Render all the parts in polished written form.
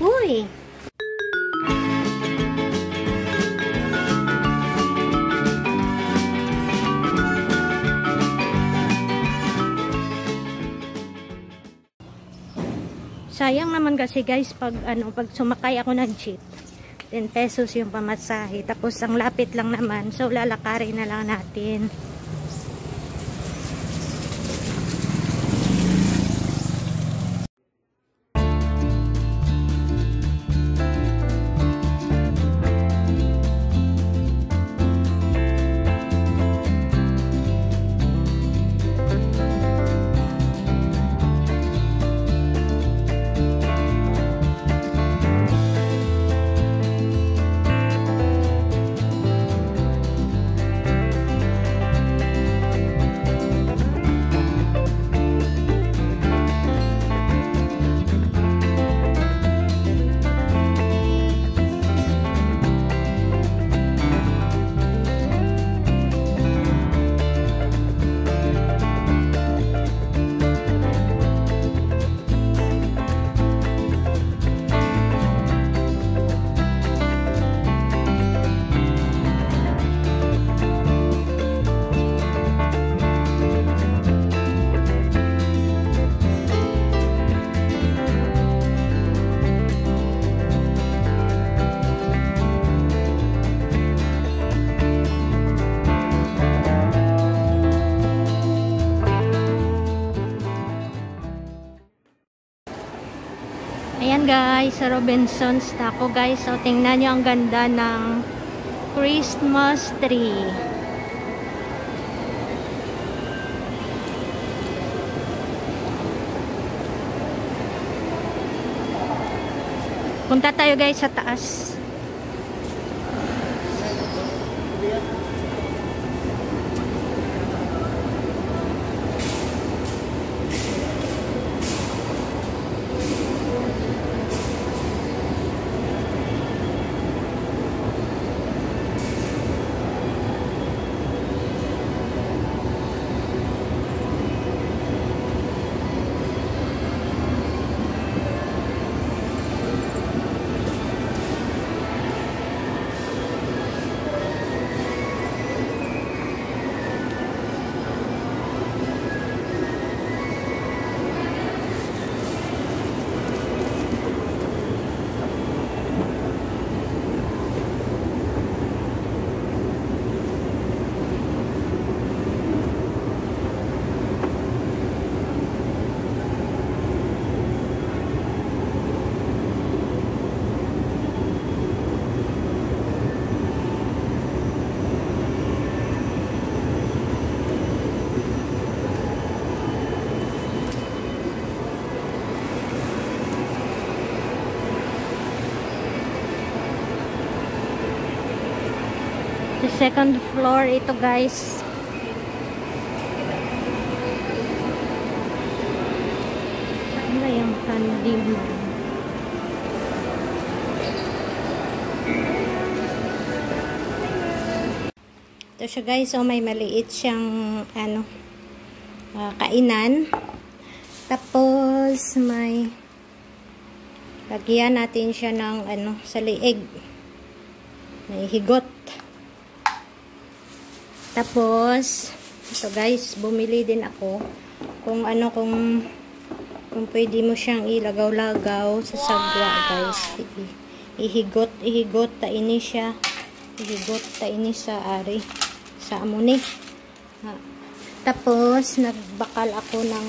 Uy! Sayang naman kasi guys pag sumakay ako ng jeep, 10 pesos yung pamasahe, tapos ang lapit lang naman, so lalakarin na lang natin. Ayan guys, sa Robinsons na ako guys. So tingnan nyo ang ganda ng Christmas tree. Punta tayo guys sa taas. The second floor ito guys. Saan ba yung candy mo? Ito siya guys. So may maliit siyang kainan. Tapos may lagyan natin siya ng sa liig. May higot. Tapos, ito guys, bumili din ako kung pwede mo siyang ilagaw-lagaw sa sagwa guys. Ihigot ta ini siya. Ihigot ta ini sa sa amuni. Tapos, nagbakal ako ng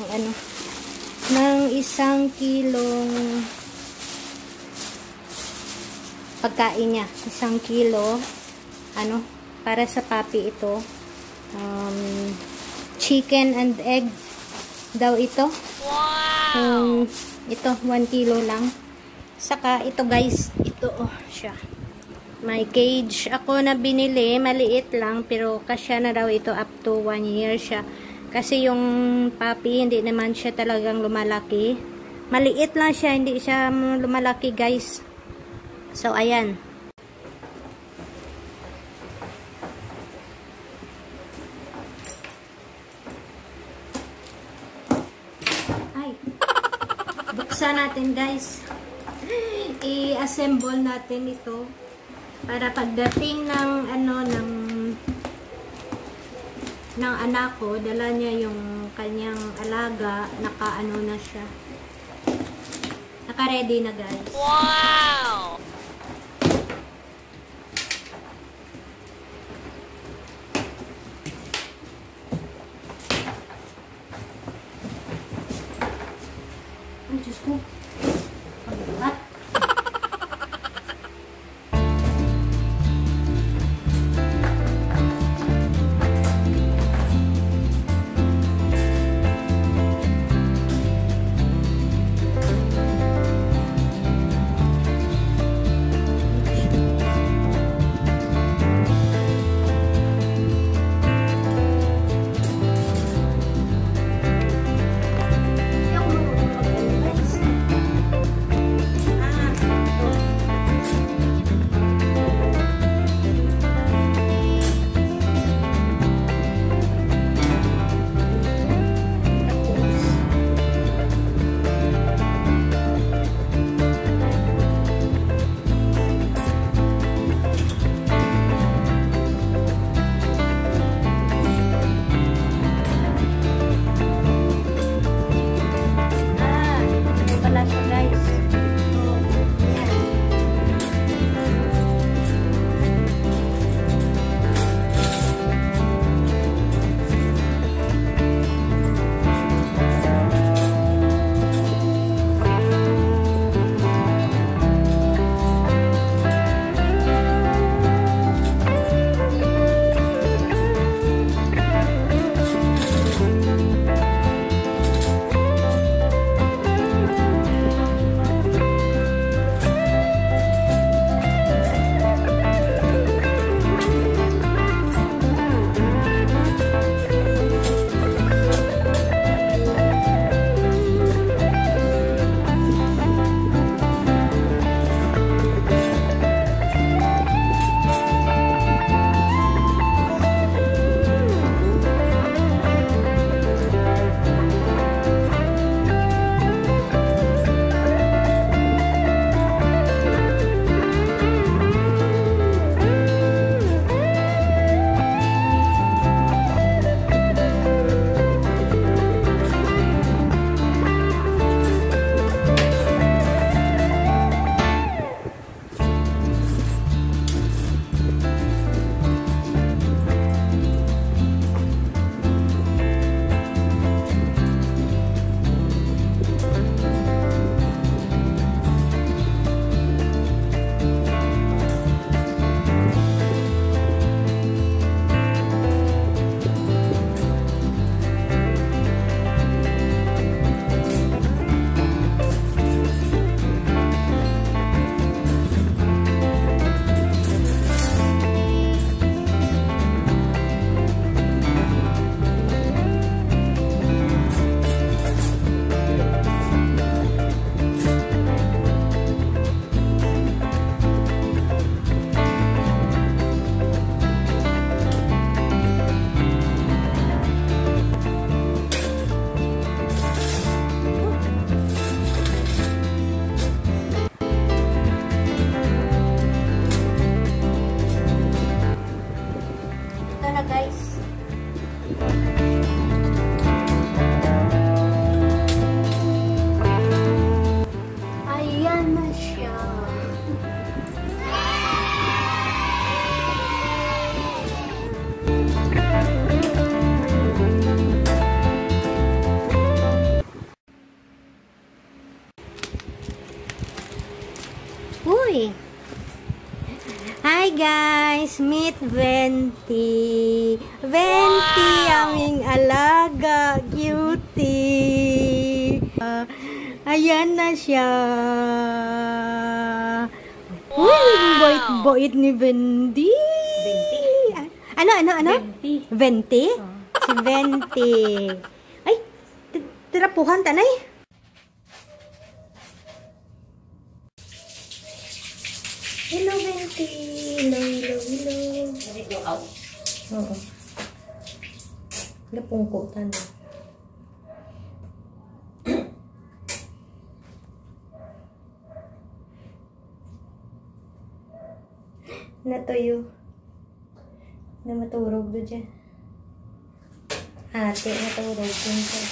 ng 1 kilong pagkain niya. 1 kilo para sa papi ito. Chicken and egg daw ito. Wow! Ito, 1 kilo lang. Saka ito guys, ito siya. May cage ako na binili, maliit lang, pero kasya na daw ito up to 1 year siya. Kasi yung papi, hindi naman siya talagang lumalaki. Maliit lang siya, hindi siya lumalaki guys. So, ayan. Buksan natin guys. i-assemble natin ito para pagdating ng ng anak ko, dala niya yung kanyang alaga, naka-ano na siya. Naka-ready na, guys. Wow! Ay, Diyos ko. Pagbuhat. Uy! Hi guys! Meet Venti! Venti! Wow! Aming alaga! Cutie! Ayan na siya! Wow! Uy! Bait-bait ni Venti! Venti? Ano? Venti. Venti? Si Venti! Ay! Tirapuhan, tanay! Hello, Venti. Hello. Did it go out? Oo. Napungkutan. natuyo. Na maturog do dyan. Ate, maturog din siya.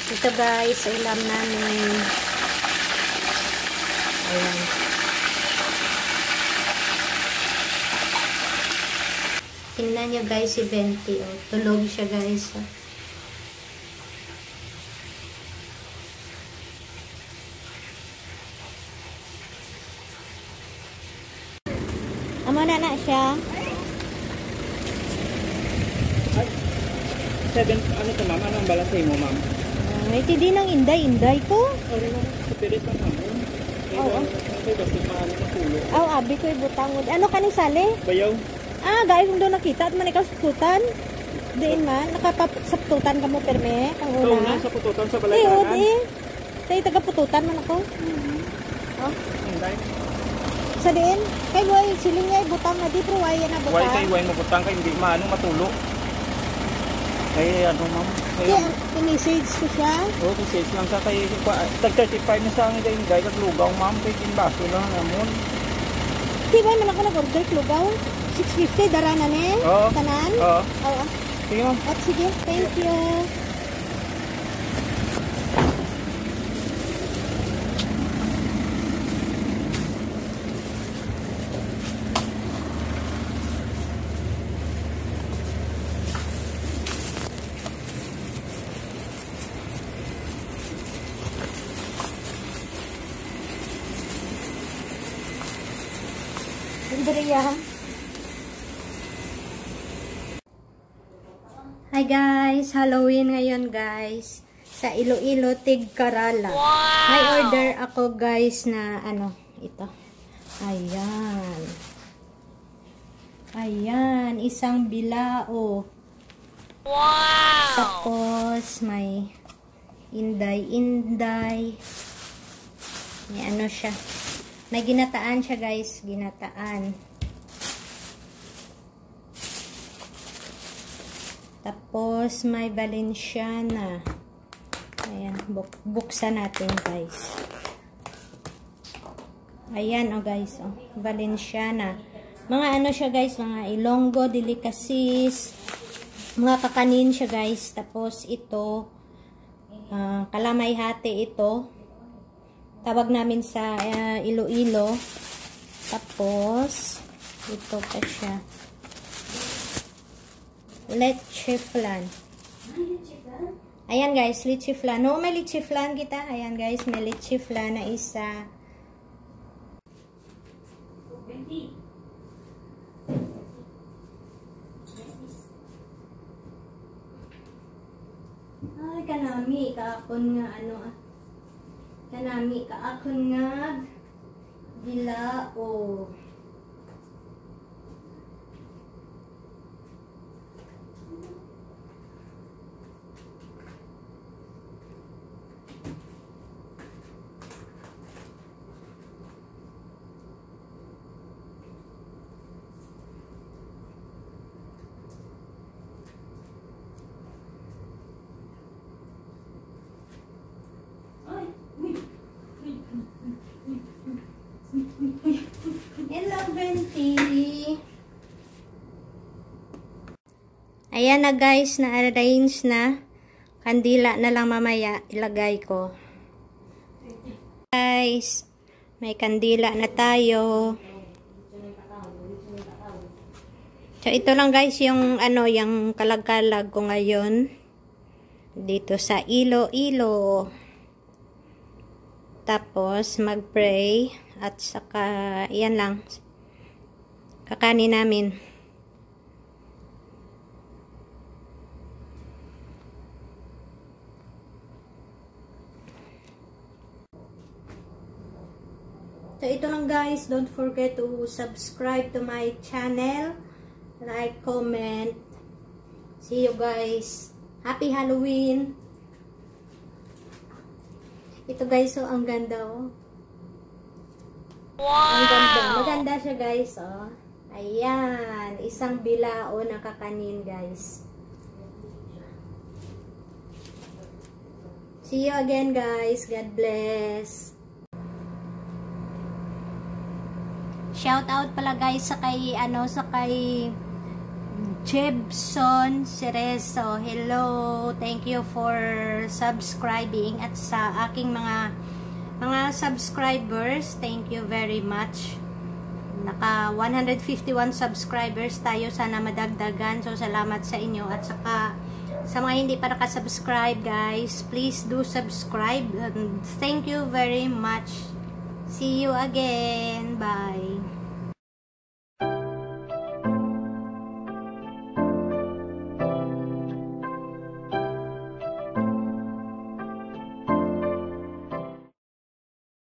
Ito guys, ulam namin. Ayan. Tingnan nyo guys si Venti. Oh. Tulog siya guys. Oh. Amo na siya. 7, ano to ma'am? Anong balasay mo ma'am? Ay, hindi nang inday ko. Ano mo? Spirit lang ma'am. Oo. Ito basta maano na pulo. Aw, abi ko ibutang. Ano kaning sali? Bayaw? Ah, guys, kung doon nakita at man ikaw sututan. Diin man, nakapasaptutan ka mo perme, kang una. So, nasa pututan sa balaganan? Tayo taga-pututan man ako. Oh. Hindi. Sa diin, kay boy, siling niya ibutang na di, pero waya na butang. Why kay why mabutang kay hindi maano matulo? Kay ano ma'am? Kaya, pinisage ko siya. Oo, message lang sa kay tag 35 na sa akin kay Inday kag lugaw ma'am kay ginbaso lang namon. Di ba man ako nag-order lugaw? 650 dara na ne? Oo. Tanan? Oo. Oo. Sige ma'am. At sige, thank you. Andrea. Hi guys, Halloween ngayon guys. Sa Iloilo, Tigkarala. Wow! May order ako guys na ano, ito. Ayan. Ayan, isang bilao. Wow! Tapos may inday. May ano siya. May ginataan siya guys, ginataan. Tapos may Valenciana. Ayan, buksan natin guys. Ayan oh guys, oh, Valenciana. Mga ano siya guys, mga Ilonggo, delicacies, mga kakanin siya guys. Tapos ito, kalamay hati ito. Tawag namin sa Iloilo. Tapos, ito pa siya. Leche flan. Ayan guys, leche flan. No, may leche flan kita. Ayan guys, may leche flan na isa. Ay, kanami. Kaakon nga ano kanami kaakon nga bilao. Hello, Venti. Ayan na guys, na-arrange na. Kandila na lang mamaya ilagay ko. Guys, may kandila na tayo. So ito lang guys yung ano, yung kalag-kalag ko ngayon dito sa Iloilo. Tapos mag-pray at saka yan lang kakanin namin. So ito lang guys, don't forget to subscribe to my channel, like, comment. See you guys. Happy Halloween. Ito guys, so ang ganda oh. Wow! Ang ganda. Maganda siya guys oh. Ayan, isang bilao na kakanin guys. See you again guys. God bless. Shout out pala guys sa kay sa kay Jebson Cerezo. Hello. Thank you for subscribing, at sa aking mga subscribers, thank you very much. Naka 151 subscribers tayo, sana madagdagan. So salamat sa inyo, at saka sa mga hindi pa nakasubscribe guys, please do subscribe. Thank you very much. See you again.